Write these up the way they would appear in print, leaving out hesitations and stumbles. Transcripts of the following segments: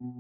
One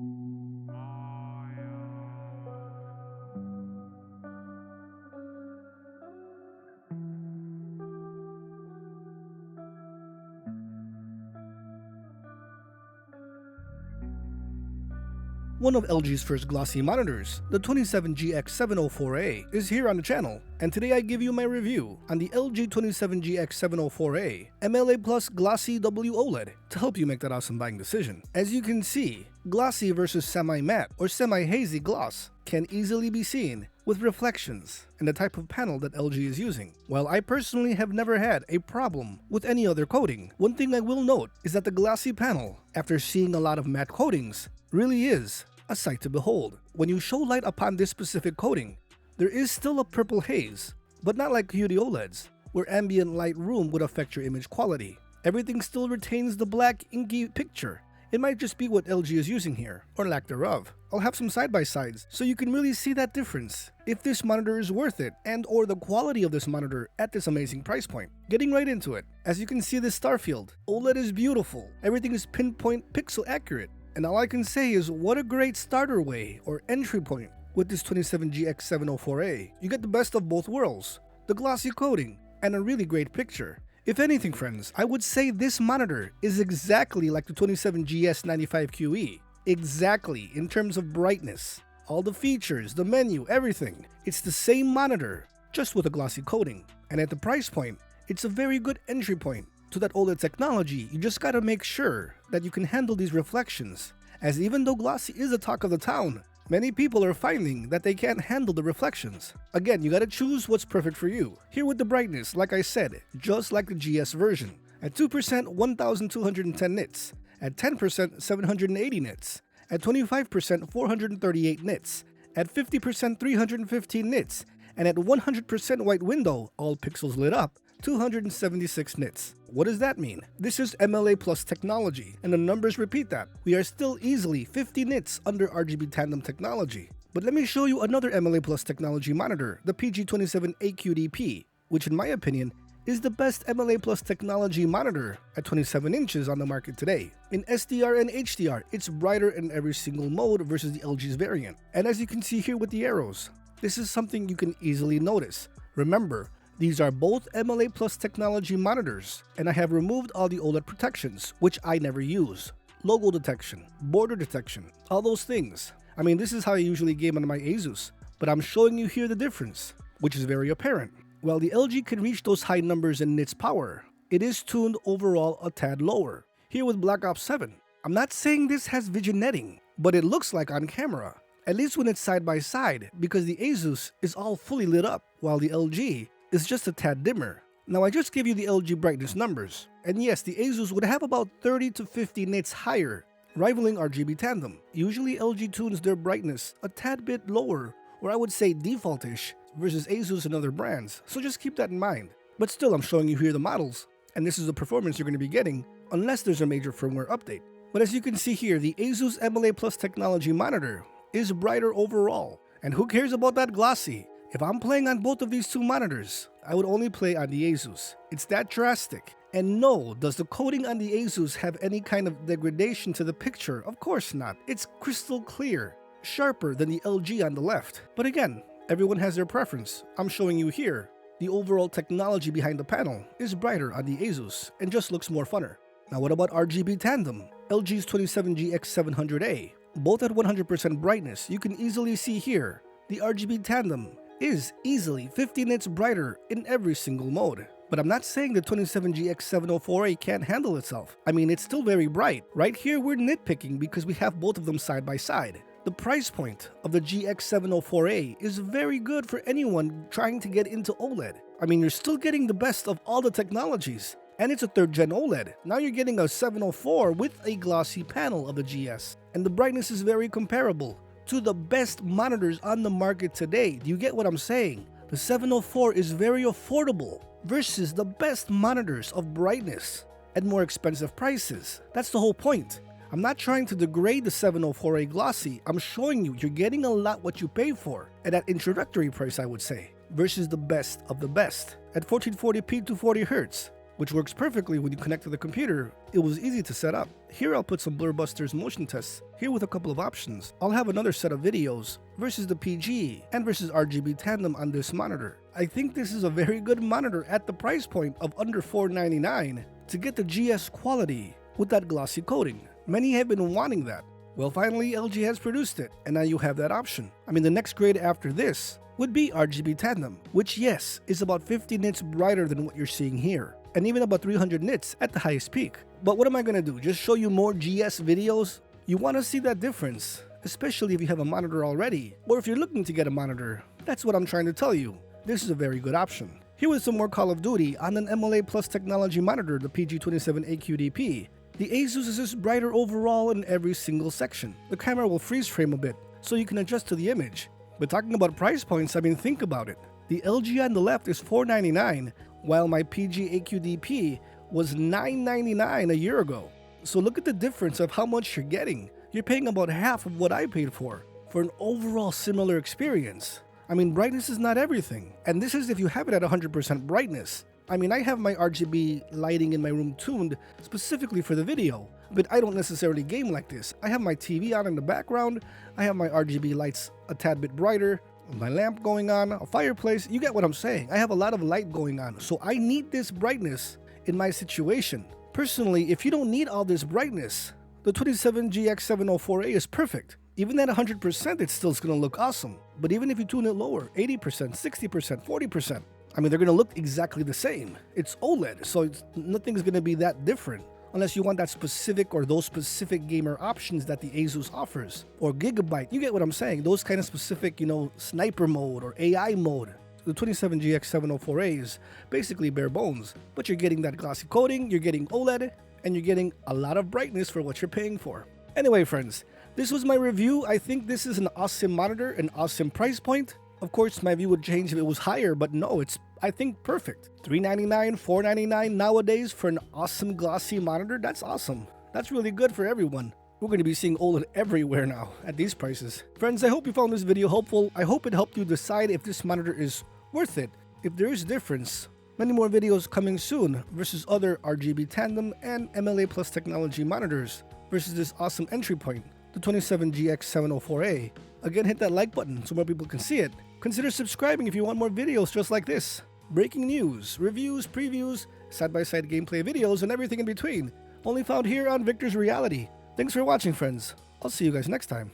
of LG's first glossy monitors, the 27GX704A, is here on the channel, and today I give you my review on the LG 27GX704A MLA Plus Glossy wOLED to help you make that awesome buying decision. As you can see, glossy versus semi-matte or semi-hazy gloss can easily be seen with reflections and the type of panel that LG is using. While I personally have never had a problem with any other coating, one thing I will note is that the glossy panel, after seeing a lot of matte coatings, really is a sight to behold. When you show light upon this specific coating, there is still a purple haze, but not like QD-OLEDs, where ambient light room would affect your image quality. Everything still retains the black inky picture. It might just be what LG is using here, or lack thereof. I'll have some side-by-sides so you can really see that difference, if this monitor is worth it and or the quality of this monitor at this amazing price point. Getting right into it, as you can see this star field, OLED is beautiful, everything is pinpoint pixel accurate, and all I can say is what a great starter way or entry point with this 27GX704A. You get the best of both worlds, the glossy coating and a really great picture. If anything, friends, I would say this monitor is exactly like the 27GS95QE. Exactly, in terms of brightness, all the features, the menu, everything. It's the same monitor, just with a glossy coating. And at the price point, it's a very good entry point to that OLED technology. You just gotta make sure that you can handle these reflections, as even though glossy is the talk of the town, many people are finding that they can't handle the reflections. Again, you gotta choose what's perfect for you. Here with the brightness, like I said, just like the GS version. At 2%, 1210 nits. At 10%, 780 nits. At 25%, 438 nits. At 50%, 315 nits. And at 100% white window, all pixels lit up, 276 nits. What does that mean? This is MLA Plus technology, and the numbers repeat that. We are still easily 50 nits under Rgb Tandem technology. But let me show you another MLA Plus technology monitor, the PG27A-QD-P, which in my opinion is the best MLA Plus technology monitor at 27 inches on the market today. In SDR and HDR, it's brighter in every single mode versus the LG's variant. And as you can see here with the arrows, this is something you can easily notice. Remember, these are both MLA Plus technology monitors, and I have removed all the OLED protections, which I never use. Logo detection, border detection, all those things. I mean, this is how I usually game on my Asus, but I'm showing you here the difference, which is very apparent. While the LG can reach those high numbers in nits power, it is tuned overall a tad lower. Here with Black Ops 7, I'm not saying this has vignetting, but it looks like on camera, at least when it's side by side, because the Asus is all fully lit up, while the LG is just a tad dimmer. Now I just gave you the LG brightness numbers, and yes, the Asus would have about 30 to 50 nits higher, rivaling Rgb Tandem. Usually LG tunes their brightness a tad bit lower, or I would say default-ish, versus Asus and other brands, so just keep that in mind. But still, I'm showing you here the models, and this is the performance you're going to be getting, unless there's a major firmware update. But as you can see here, the Asus MLA Plus technology monitor is brighter overall, and who cares about that glossy? If I'm playing on both of these two monitors, I would only play on the Asus. It's that drastic. And no, does the coating on the Asus have any kind of degradation to the picture? Of course not. It's crystal clear, sharper than the LG on the left. But again, everyone has their preference. I'm showing you here. The overall technology behind the panel is brighter on the Asus and just looks more funner. Now what about Rgb Tandem? LG's 27GX700A. Both at 100% brightness, you can easily see here, the Rgb Tandem is easily 50 nits brighter in every single mode. But I'm not saying the 27GX704A can't handle itself. I mean, it's still very bright. Right here, we're nitpicking because we have both of them side by side. The price point of the GX704A is very good for anyone trying to get into OLED. I mean, you're still getting the best of all the technologies, and it's a 3rd gen OLED. Now you're getting a 704 with a glossy panel of the GS, and the brightness is very comparable to the best monitors on the market today. Do you get what I'm saying? The 704 is very affordable versus the best monitors of brightness at more expensive prices. That's the whole point. I'm not trying to degrade the 704A glossy. I'm showing you you're getting a lot what you pay for at that introductory price, I would say, versus the best of the best at 1440p to 40Hz. which works perfectly when you connect to the computer. It was easy to set up. Here I'll put some Blur Busters motion tests, here with a couple of options. I'll have another set of videos versus the PG and versus Rgb Tandem on this monitor. I think this is a very good monitor at the price point of under $499 to get the GS quality with that glossy coating. Many have been wanting that. Well, finally LG has produced it, and now you have that option. I mean, the next grade after this would be Rgb Tandem, which yes, is about 50 nits brighter than what you're seeing here, and even about 300 nits at the highest peak. But what am I going to do? Just show you more GS videos? You want to see that difference, especially if you have a monitor already, or if you're looking to get a monitor. That's what I'm trying to tell you. This is a very good option. Here with some more Call of Duty on an MLA Plus technology monitor, the PG27A QDP. The Asus is just brighter overall in every single section. The camera will freeze frame a bit, so you can adjust to the image. But talking about price points, I mean, think about it. The LG on the left is $499, while my PG AQDP was $999 a year ago. So look at the difference of how much you're getting. You're paying about half of what I paid for an overall similar experience. I mean, brightness is not everything, and this is if you have it at 100% brightness. I mean, I have my RGB lighting in my room tuned specifically for the video, but I don't necessarily game like this. I have my TV on in the background, I have my RGB lights a tad bit brighter, my lamp going on, a fireplace, you get what I'm saying. I have a lot of light going on, so I need this brightness in my situation. Personally, if you don't need all this brightness, the 27GX704A is perfect. Even at 100%, it's still going to look awesome. But even if you tune it lower, 80%, 60%, 40%, I mean, they're going to look exactly the same. It's OLED, so nothing's going to be that different unless you want that specific or those specific gamer options that the Asus offers. Or Gigabyte, you get what I'm saying. Those kind of specific, sniper mode or AI mode. The 27GX704A is basically bare bones, but you're getting that glossy coating, you're getting OLED, and you're getting a lot of brightness for what you're paying for. Anyway, friends, this was my review. I think this is an awesome monitor, an awesome price point. Of course, my view would change if it was higher, but no, it's, I think, perfect. $399, $499 nowadays for an awesome glossy monitor, that's awesome. That's really good for everyone. We're going to be seeing OLED everywhere now at these prices. Friends, I hope you found this video helpful. I hope it helped you decide if this monitor is worth it. If there is difference, many more videos coming soon versus other Rgb Tandem and MLA Plus technology monitors versus this awesome entry point, the 27GX704A. Again, hit that like button so more people can see it. Consider subscribing if you want more videos just like this. Breaking news, reviews, previews, side-by-side gameplay videos, and everything in between. Only found here on Victor's Reality. Thanks for watching, friends. I'll see you guys next time.